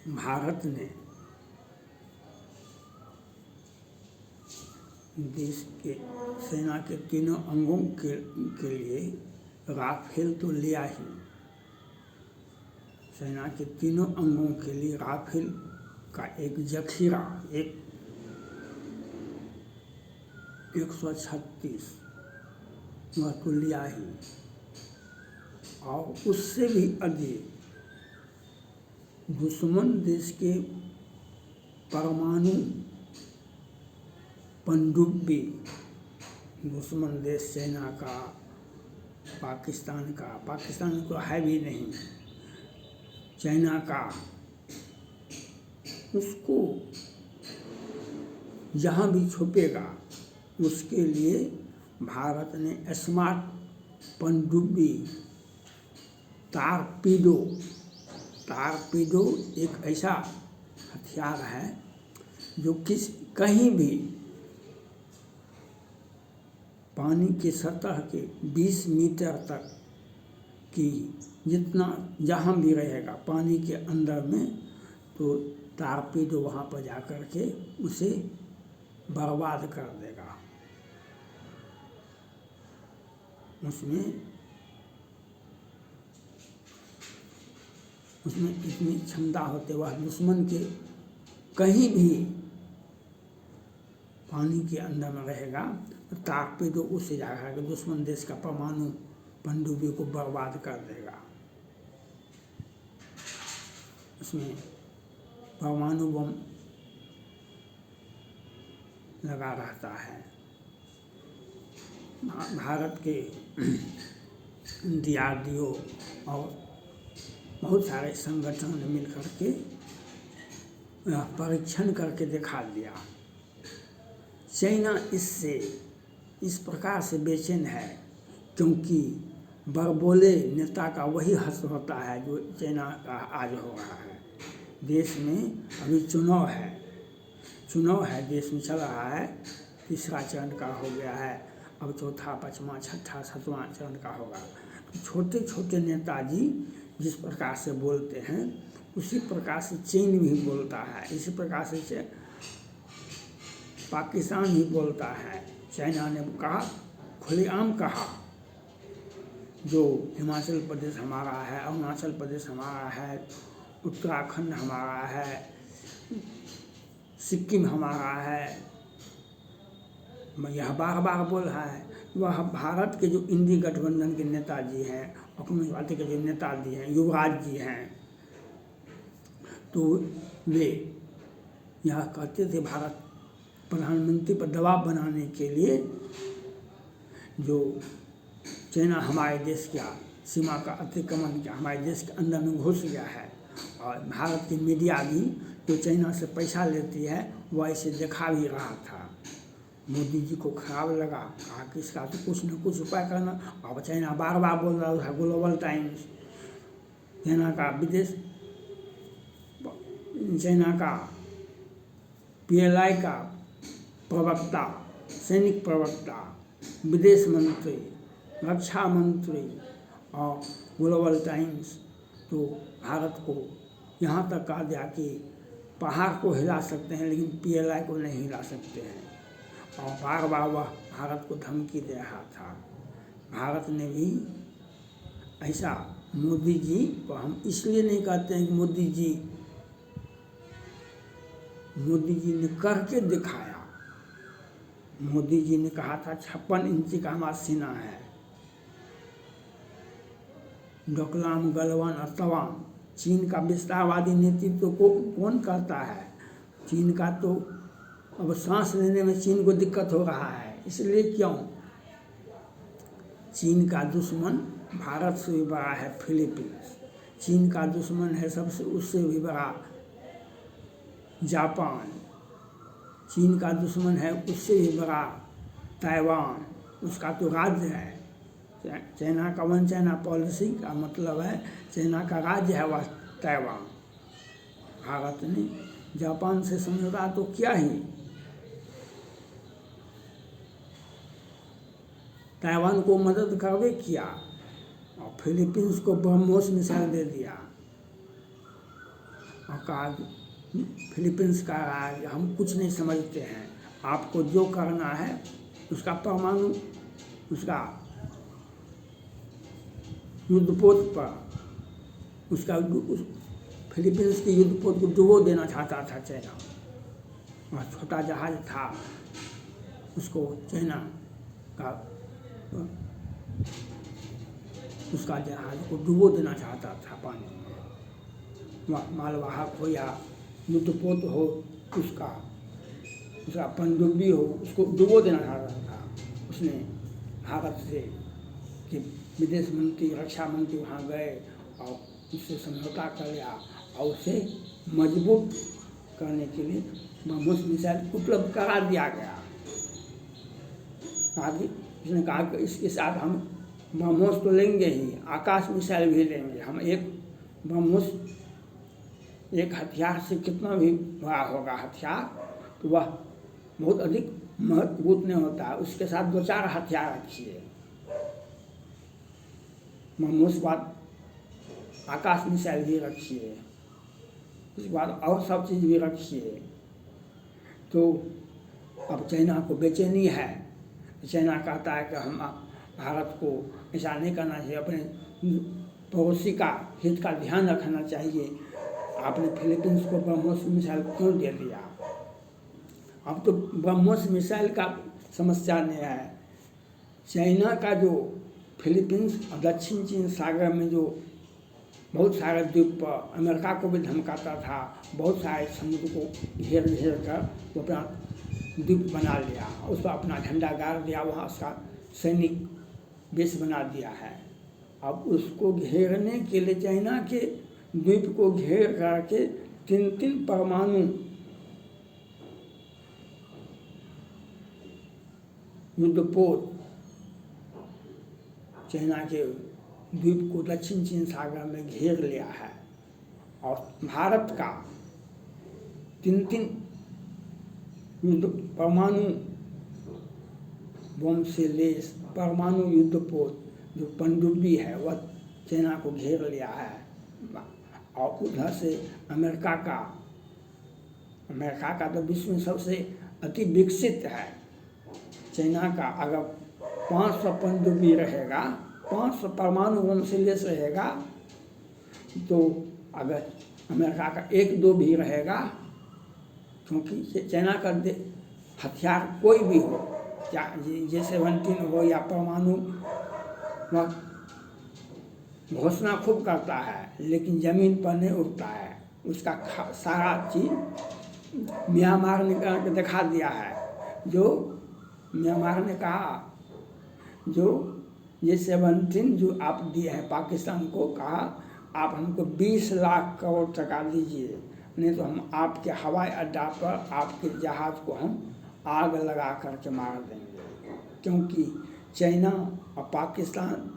भारत ने देश के सेना के तीनों अंगों के लिए राफेल तो लिया ही, सेना के तीनों अंगों के लिए राफेल का एक जखीरा, एक 136 वह तो लिया ही, और उससे भी अधिक दुश्मन देश के परमाणु पनडुब्बी, दुश्मन देश चाइना का, पाकिस्तान को है भी नहीं, चाइना का, उसको जहाँ भी छुपेगा उसके लिए भारत ने स्मार्ट पनडुब्बी टारपीडो एक ऐसा हथियार है जो कहीं भी पानी की सतह के 20 मीटर तक की जितना जहाँ भी रहेगा पानी के अंदर में, तो टारपीडो वहाँ पर जा कर के उसे बर्बाद कर देगा। उसमें इतनी क्षमता होते वह दुश्मन के कहीं भी पानी के अंदर में रहेगा तो टारपीडो उससे जाकर के दुश्मन देश का परमाणु पनडुब्बी को बर्बाद कर देगा। उसमें परमाणु बम लगा रहता है। भारत के DRDO और बहुत सारे संगठनों ने मिलकर के परीक्षण करके दिखा दिया। चाइना इससे इस प्रकार से बेचैन है क्योंकि बड़बोले नेता का वही हश्र होता है जो चाइना का आज हो रहा है। देश में अभी चुनाव है, देश में चल रहा है, तीसरा चरण का हो गया है, अब चौथा, पाँचवा, छठा, सातवां चरण का होगा। छोटे छोटे नेताजी जिस प्रकार से बोलते हैं उसी प्रकार से चीन भी बोलता है, इसी प्रकार से पाकिस्तान भी बोलता है। चाइना ने कहा, खुलेआम कहा, जो हिमाचल प्रदेश हमारा है, अरुणाचल प्रदेश हमारा है, उत्तराखंड हमारा है, सिक्किम हमारा है, यह बार बार बोल रहा है। वह भारत के जो इंडी गठबंधन के नेताजी हैं और कम्युनिस्ट पार्टी के जो नेताजी हैं, युवराज जी हैं, तो वे यह कहते थे भारत प्रधानमंत्री पर दबाव बनाने के लिए जो चाइना हमारे देश का सीमा का अतिक्रमण किया, हमारे देश के अंदर में घुस गया है, और भारत की मीडिया भी जो चाइना से पैसा लेती है वह इसे दिखा भी रहा था। मोदी जी को खराब लगा, कहा कि इसका तो कुछ न कुछ उपाय करना। अब चाइना बार बार बोल रहा था, ग्लोबल टाइम्स, चाइना का PLI का प्रवक्ता, सैनिक प्रवक्ता, विदेश मंत्री, रक्षा मंत्री और ग्लोबल टाइम्स तो भारत को यहाँ तक कहा दिया कि पहाड़ को हिला सकते हैं लेकिन PLI को नहीं हिला सकते हैं, और बार बार वह भारत को धमकी दे रहा था। भारत ने भी ऐसा, मोदी जी को हम इसलिए नहीं कहते हैं कि मोदी जी ने करके दिखाया। मोदी जी ने कहा था 56 इंची का हमारा सीना है, डोकलाम, गलवान और तवांग। चीन का विस्तारवादी नेतृत्व को कौन करता है? चीन का तो अब सांस लेने में चीन को दिक्कत हो रहा है, इसलिए क्यों? चीन का दुश्मन भारत से भी बड़ा है फिलीपींस, चीन का दुश्मन है सबसे उससे भी बड़ा जापान, चीन का दुश्मन है उससे भी बड़ा ताइवान, उसका तो राज्य है। चाइना का वन चाइना पॉलिसी का मतलब है चाइना का राज्य है वह ताइवान। भारत ने जापान से समझौता तो किया ही, ताइवान को मदद करवे किया और फिलीपींस को ब्रह्मोस मिसाइल दे दिया। और कहा फिलीपींस का रहा है हम कुछ नहीं समझते हैं, आपको जो करना है उसका परमाणु उसका युद्धपोत पर उसका फिलीपींस के युद्धपोत को डुबो देना चाहता था चाइना। और छोटा जहाज था उसको चाइना का उसका जहाज को डुबो देना चाहता था पानी में, मालवाहक हो या युद्धपोत हो उसका पनडुब्बी हो उसको डुबो देना चाहता था। उसने भारत से कि विदेश मंत्री रक्षा मंत्री वहाँ गए और उससे समझौता कर लिया और उसे मजबूत करने के लिए ब्रह्मोस मिसाइल उपलब्ध करा दिया गया। आगे उसने कहा कि इसके साथ हम ब्रह्मोस तो लेंगे ही, आकाश मिसाइल भी लेंगे। हम एक ब्रह्मोस एक हथियार से कितना भी बड़ा होगा हथियार तो वह बहुत अधिक मजबूत नहीं होता है, उसके साथ 2-4 हथियार रखिए। ब्रह्मोस बाद आकाश मिसाइल भी रखिए, उसके बाद और सब चीज़ भी रखिए। तो अब चाइना को बेचैनी है, चाइना कहता है कि हम भारत को ऐसा नहीं करना चाहिए, अपने पड़ोसी का हित का ध्यान रखना चाहिए। आपने फिलीपींस को ब्रह्मोस मिसाइल क्यों दे दिया? अब तो ब्रह्मोस मिसाइल का समस्या नहीं है, चाइना का जो फिलीपींस और दक्षिण चीन सागर में जो बहुत सारे द्वीप पर अमेरिका को भी धमकाता था, बहुत सारे समुद्र को घेर कर वो अपना द्वीप बना लिया, उस पर अपना झंडा गाड़ दिया, वहाँ उसका सैनिक बेस बना दिया है। अब उसको घेरने के लिए चाइना के द्वीप को घेर करके 3 परमाणु युद्धपोत चाइना के द्वीप को दक्षिण चीन सागर में घेर लिया है। और भारत का 3 युद्ध परमाणु बम से लैस परमाणु युद्धपोत जो पनडुब्बी है वह चाइना को घेर लिया है। और उधर से अमेरिका का तो विश्व में सबसे अति विकसित है। चाइना का अगर 500 पनडुब्बी रहेगा, 500 परमाणु बम से लैस रहेगा, तो अगर अमेरिका का 1-2 भी रहेगा, क्योंकि चाइना का हथियार कोई भी हो, J-17 हो या परमाणु, वह घोषणा खूब करता है लेकिन ज़मीन पर नहीं उठता है। उसका सारा चीज़ म्यांमार ने दिखा दिया है। जो म्यांमार ने कहा जो J-17 जो आप दिए हैं पाकिस्तान को, कहा आप हमको 20 लाख करोड़ टका दीजिए, नहीं तो हम आपके हवाई अड्डा पर आपके जहाज़ को हम आग लगा करके मार देंगे। क्योंकि चाइना और पाकिस्तान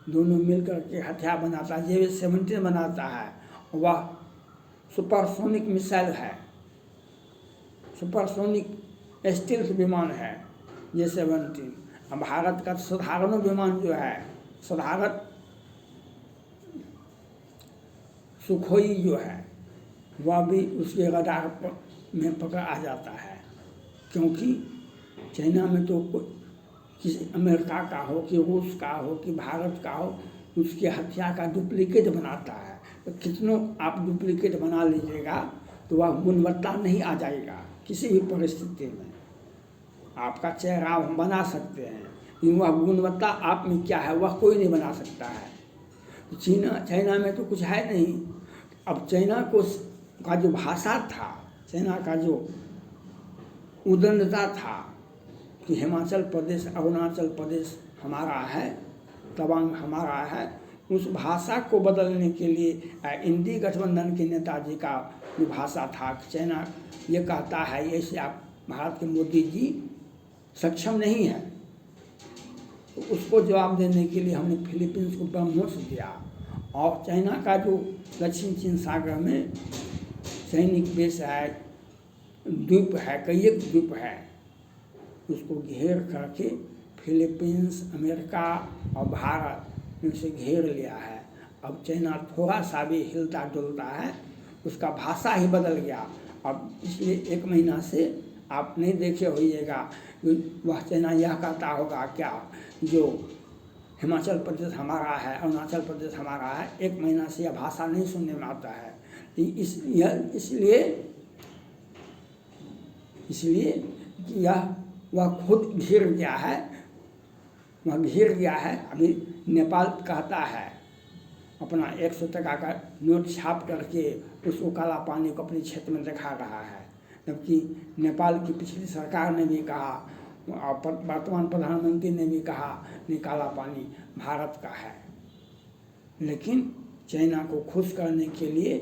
दोनों मिलकर के हथियार बनाता है, J-17 बनाता है, वह सुपरसोनिक मिसाइल है, सुपरसोनिक स्टील्थ विमान है J-17। अब भारत का साधारण विमान जो है, साधारण सुखोई जो है, वह भी उसके रडार में पकड़ आ जाता है। क्योंकि चाइना में तो किसी अमेरिका का हो कि रूस का हो कि भारत का हो, उसके हथियार का डुप्लीकेट बनाता है। तो कितनों आप डुप्लीकेट बना लीजिएगा तो वह गुणवत्ता नहीं आ जाएगा किसी भी परिस्थिति में। आपका चेहरा हम बना सकते हैं लेकिन वह गुणवत्ता आप में क्या है वह कोई नहीं बना सकता है। चाइना में तो कुछ है नहीं। अब चाइना का जो भाषा था, चाइना का जो उद्दंडता था कि हिमाचल प्रदेश अरुणाचल प्रदेश हमारा है, तवांग हमारा है, उस भाषा को बदलने के लिए इंडी गठबंधन के नेताजी का जो भाषा था, चाइना ये कहता है ऐसे आप भारत के मोदी जी सक्षम नहीं है, तो उसको जवाब देने के लिए हमने फिलीपींस को ब्रह्मोस दिया। और चाइना का जो दक्षिण चीन सागर में सैनिक बेस है, द्वीप है, कई एक द्वीप है, उसको घेर करके फिलीपींस, अमेरिका और भारत ने उसे घेर लिया है। अब चाइना थोड़ा सा भी हिलता डुलता है उसका भाषा ही बदल गया। अब इसलिए 1 महीना से आप नहीं देखे होइएगा, वह चाइना यह कहता होगा क्या, जो हिमाचल प्रदेश हमारा है, अरुणाचल प्रदेश हमारा है, 1 महीना से यह भाषा नहीं सुनने में आता है। इसलिए यह वह खुद घिर गया है, वह घिर गया है। अभी नेपाल कहता है अपना 100 टका का नोट छाप करके उसको काला पानी को अपने क्षेत्र में दिखा रहा है, जबकि नेपाल की पिछली सरकार ने भी कहा और वर्तमान प्रधानमंत्री ने भी कहा कि काला पानी भारत का है। लेकिन चाइना को खुश करने के लिए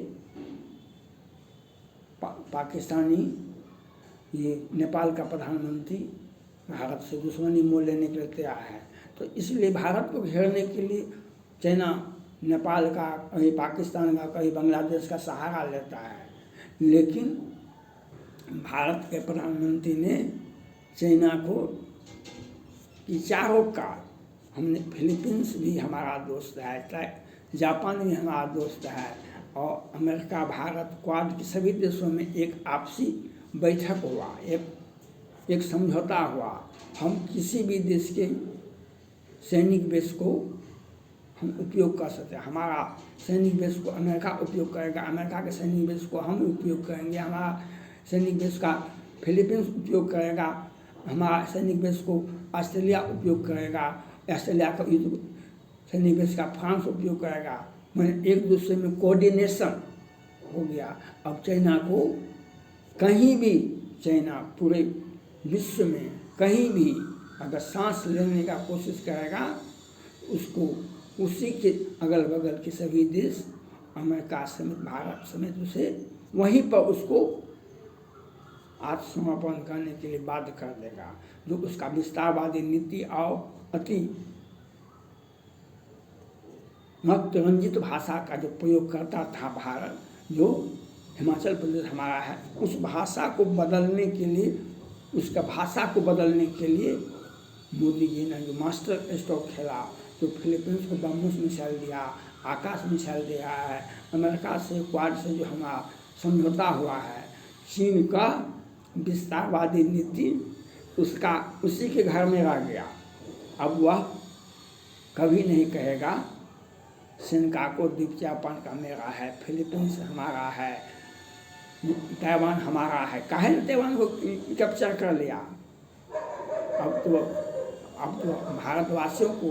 पाकिस्तानी ये नेपाल का प्रधानमंत्री भारत से दुश्मनी मोल लेने के लिए तैयार है। तो इसलिए भारत को घेरने के लिए चाइना नेपाल का, कहीं पाकिस्तान का, कहीं बांग्लादेश का सहारा लेता है। लेकिन भारत के प्रधानमंत्री ने चाइना को कि चारों का, हमने फिलीपींस भी हमारा दोस्त है, जापान भी हमारा दोस्त है, और अमेरिका, भारत, क्वाड के सभी देशों में एक आपसी बैठक हुआ, एक समझौता हुआ। हम किसी भी देश के सैनिक बेस को हम उपयोग कर सकते हैं। हमारा सैनिक बेस को अमेरिका उपयोग करेगा, अमेरिका के सैनिक बेस को हम उपयोग करेंगे, हमारा सैनिक बेस का फिलीपींस उपयोग करेगा, हमारा सैनिक बेस को ऑस्ट्रेलिया उपयोग करेगा, ऑस्ट्रेलिया का सैनिक बेस का फ्रांस उपयोग करेगा। मैंने एक दूसरे में कोऑर्डिनेशन हो गया। अब चाइना को कहीं भी, चाइना पूरे विश्व में कहीं भी अगर सांस लेने का कोशिश करेगा, उसको उसी के अगल बगल के सभी देश, अमेरिका समेत, भारत समेत, उसे वहीं पर उसको आत्मसमर्पण करने के लिए बाध्य कर देगा। जो उसका विस्तारवादी नीति और अति मत रंजित भाषा का जो प्रयोग करता था भारत, जो हिमाचल प्रदेश हमारा है, उस भाषा को बदलने के लिए, उसका भाषा को बदलने के लिए मोदी जी ने जो मास्टर स्ट्रोक खेला, जो फिलीपींस को ब्रह्मोस मिसाइल दिया, आकाश मिसाइल दिया है, अमेरिका से, क्वाड से जो हमारा समझौता हुआ है, चीन का विस्तारवादी नीति उसका उसी के घर में रह गया। अब वह कभी नहीं कहेगा शिनकाको द्वीप जापान का मेरा है, फिलीपींस हमारा है, ताइवान हमारा है। काहे ने ताइवान को कैप्चर कर लिया? अब तो भारतवासियों को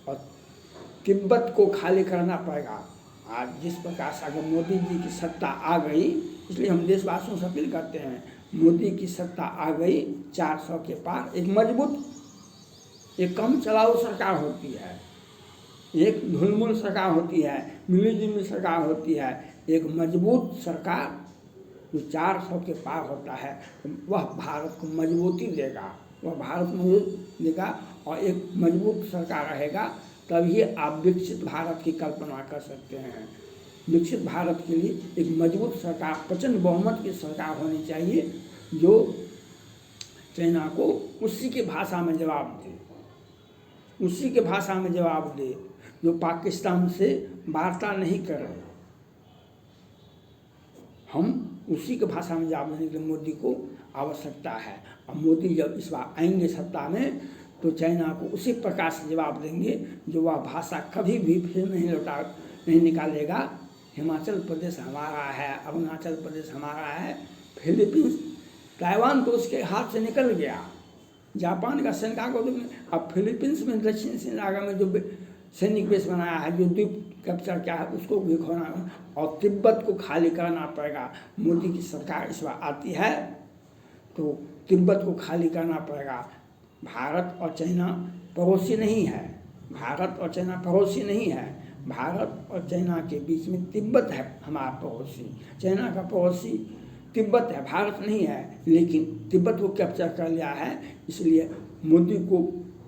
और तिब्बत को खाली करना पड़ेगा। आज जिस प्रकार से अगर मोदी जी की सत्ता आ गई, इसलिए हम देशवासियों से अपील करते हैं, मोदी की सत्ता आ गई 400 के पार, एक मजबूत, एक कम चलाऊ सरकार होती है, एक धुलमुल सरकार होती है, मिलीजुली सरकार होती है। एक मजबूत सरकार जो 400 के पार होता है, वह भारत को मजबूती देगा, वह भारत मजबूत देगा। और एक मजबूत सरकार रहेगा, तभी आप विकसित भारत की कल्पना कर सकते हैं। विकसित भारत के लिए एक मजबूत सरकार, प्रचंड बहुमत की सरकार होनी चाहिए, जो चाइना को उसी की भाषा में जवाब दे, उसी के भाषा में जवाब दे, जो पाकिस्तान से वार्ता नहीं करे। हम उसी के भाषा में जवाब देने के लिए मोदी को आवश्यकता है। और मोदी जब इस बार आएंगे सत्ता में, तो चाइना को उसी प्रकार से जवाब देंगे, जो वह भाषा कभी भी फिर नहीं निकालेगा। हिमाचल प्रदेश हमारा है, अरुणाचल प्रदेश हमारा है, फिलीपींस, ताइवान तो उसके हाथ से निकल गया, जापान का शिनकाको, अब फिलीपींस में, दक्षिण श्रीलंका में जो सैनिक बेस बनाया है, जो द्वीप कैप्चर किया है, उसको भी खोना, और तिब्बत को खाली करना पड़ेगा। मोदी की सरकार इस बार आती है तो तिब्बत को खाली करना पड़ेगा। भारत और चाइना पड़ोसी नहीं है, भारत और चाइना पड़ोसी नहीं है, भारत और चाइना के बीच में तिब्बत है हमारा पड़ोसी। चाइना का पड़ोसी तिब्बत है, भारत नहीं है, लेकिन तिब्बत को कैप्चर कर लिया है। इसलिए मोदी को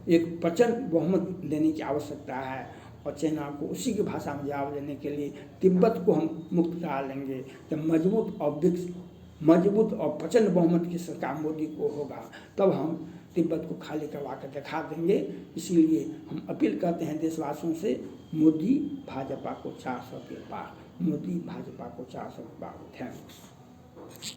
एक प्रचंड बहुमत देने की आवश्यकता है, और चाइना को उसी की भाषा में जवाब देने के लिए तिब्बत को हम मुक्त करा लेंगे। जब मजबूत और प्रचंड बहुमत की सरकार मोदी को होगा, तब हम तिब्बत को खाली करवा कर दिखा देंगे। इसीलिए हम अपील करते हैं देशवासियों से, मोदी भाजपा को 400 के पार, मोदी भाजपा को 400 के पार। थैंक्स।